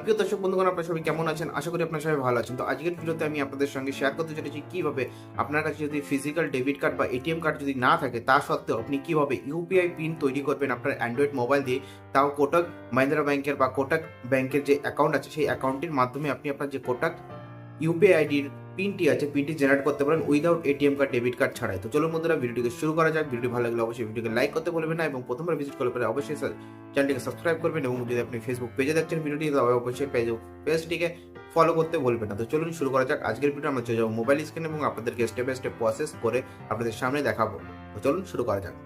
প্রিয় দর্শক বন্ধুগণ, আপনারা সবাই কেমন আছেন? আশা করি আপনারা সবাই ভালো আছেন। তো আজকের ভিডিওতে আমি আপনাদের সঙ্গে শেয়ার করতে চলেছি কিভাবে আপনার কাছে যদি ফিজিক্যাল ডেবিট কার্ড বা এটিএম কার্ড যদি না থাকে, তা সত্ত্বেও আপনি কিভাবে ইউপিআই পিন তৈরি করবেন আপনার অ্যান্ড্রয়েড মোবাইল দিয়ে, তাও কোটাক মাহিন্দ্রা ব্যাংকের বা কোটাক ব্যাংকের যে অ্যাকাউন্ট আছে সেই অ্যাকাউন্টের মাধ্যমে আপনি আপনার যে কোটাক ইউপিআই আইডির পিনটি আছে, পিনটি জেনারেট করতে পারেন without ATM card debit card ছাড়াই। তো চলুন বন্ধুরা, ভিডিওটিকে শুরু করা যাক। ভিডিও ভালো লাগলে অবশ্যই ভিডিওকে লাইক করতে বলবেন না, এবং প্রথমবার ভিজিট করলে পরে অবশ্যই চ্যানেলটিকে সাবস্ক্রাইব করবেন, এবং যদি আপনি ফেসবুক পেজে দেখছেন ভিডিওটি, তবে অবশ্যই পেজটিকে ফলো করতে বলবেন না। তো চলুন শুরু করা যাক। আজকের ভিডিও আমরা চলে যাবো মোবাইল স্ক্রিন এবং আপনাদেরকে স্টেপ বাই স্টেপ প্রসেস করে আপনাদের সামনে দেখাবো। তো চলুন শুরু করা যাক।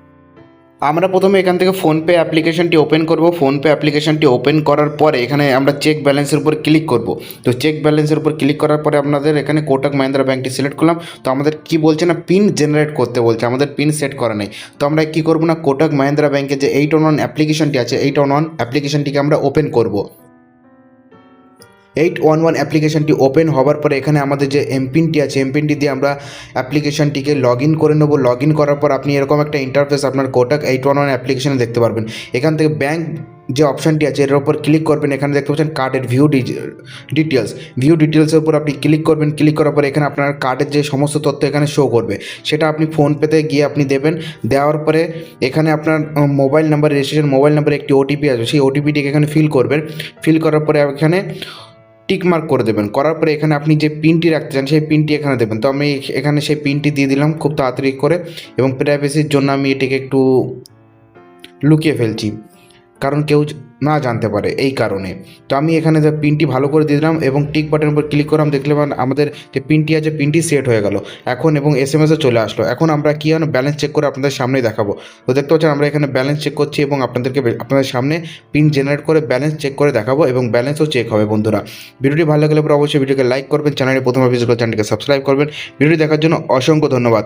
আমরা প্রথমে এখান থেকে ফোনপে অ্যাপ্লিকেশনটি ওপেন করব। ফোনপে অ্যাপ্লিকেশনটি ওপেন করার পরে এখানে আমরা চেক ব্যালেন্সের উপর ক্লিক করব। তো চেক ব্যালেন্সের উপর ক্লিক করার পরে আপনাদের এখানে কোটাক মাহিন্দ্রা ব্যাংকটি সিলেক্ট করলাম। তো আমাদের কি বলছে না, পিন জেনারেট করতে বলছে, আমাদের পিন সেট করা নেই। তো আমরা কি করব না, কোটাক মাহিন্দ্রা ব্যাংকের যে 811 অ্যাপ্লিকেশনটি আছে, 811 অ্যাপ্লিকেশনটিকে আমরা ওপেন করব। 811 অ্যাপ্লিকেশনটি ওপেন হওয়ার পরে এখানে আমাদের যে এমপিনটি আছে, এমপিনটি দিয়ে আমরা অ্যাপ্লিকেশনটিকে লগ ইন করে নেব। লগ ইন করার পর আপনি এরকম একটা ইন্টারফেস আপনার কোটাক 811 অ্যাপ্লিকেশনে দেখতে পারবেন। এখান থেকে ব্যাংক যে অপশানটি আছে এর উপর ক্লিক করবেন। এখানে দেখতে পাচ্ছেন কার্ডের ভিউ ডিটেলসের উপর আপনি ক্লিক করবেন। ক্লিক করার পরে এখানে আপনার কার্ডের যে সমস্ত তথ্য এখানে শো করবে, সেটা আপনি ফোনপেতে গিয়ে আপনি দেবেন। দেওয়ার পরে এখানে আপনার মোবাইল নাম্বার, রেজিস্ট্রেশন মোবাইল নাম্বারে একটি ওটিপি আসবে, সেই ওটিপিটিকে এখানে ফিল করবেন। ফিল করার পরে এখানে টিক মার্ক করে দেবেন। করার পরে এখানে আপনি যে পিনটি রাখতে চান সেই পিনটি এখানে দেবেন। তো আমি এখানে সেই পিনটি দিয়ে দিলাম খুব তাড়াতাড়ি করে, এবং প্রাইভেসির জন্য আমি এটিকে একটু লুকিয়ে ফেলছি, কারণ কেউ না জানতে পারে এই কারণে। তো আমি এখানে যে পিনটি ভালো করে দিয়ে দিলাম এবং টিক বাটনের উপর ক্লিক করলাম। দেখলাম আমাদের যে পিনটি আছে পিনটি সেট হয়ে গেল এখন, এবং এসএমএসও চলে আসলো। এখন আমরা কী হয় ব্যালেন্স চেক করে আপনাদের সামনে দেখাবো। তো দেখতে পাচ্ছেন আমরা এখানে ব্যালেন্স চেক করছি, এবং আপনাদের সামনে পিন জেনারেট করে ব্যালেন্স চেক করে দেখাবো, এবং ব্যালেন্সও চেক হবে। বন্ধুরা, ভিডিওটি ভালো লাগলে পরে অবশ্যই ভিডিওকে লাইক করবেন, চ্যানেলে প্রথমে ভিজিট করে চ্যানেলটিকে সাবস্ক্রাইব করবেন। ভিডিওটি দেখার জন্য অসংখ্য ধন্যবাদ।